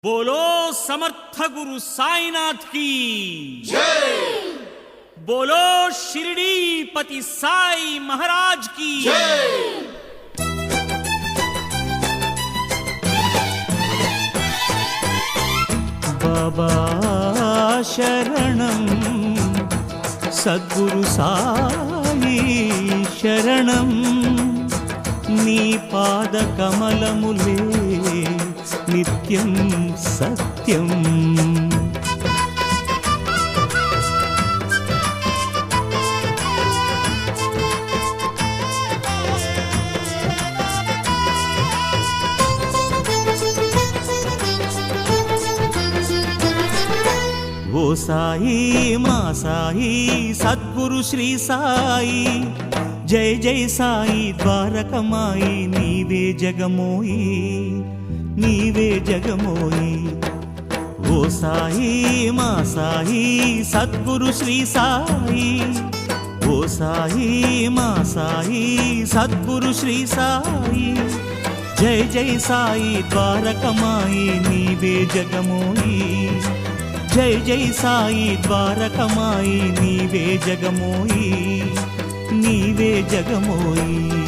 बोलो समर्थ गुरु साईनाथ की जय। बोलो शिरडी पति साई महाराज की जय। बाबा शरणं सद्गुरु साई शरणं नी पाद कमलमुले नित्यं सत्यम् ओ साई मा साई सद्गुरु श्री साई जय जय साई द्वारकमाई नीवे जगमोई नीवे जगमोई। ओ साई मा साई सद्गुरु श्री साई ओ साई मा साई सद्गुरु श्री साई जय जय साई द्वारकमाई नीवे जगमोई जय जय साई द्वारकमाई नीवे जगमोई नीवे जगमोई।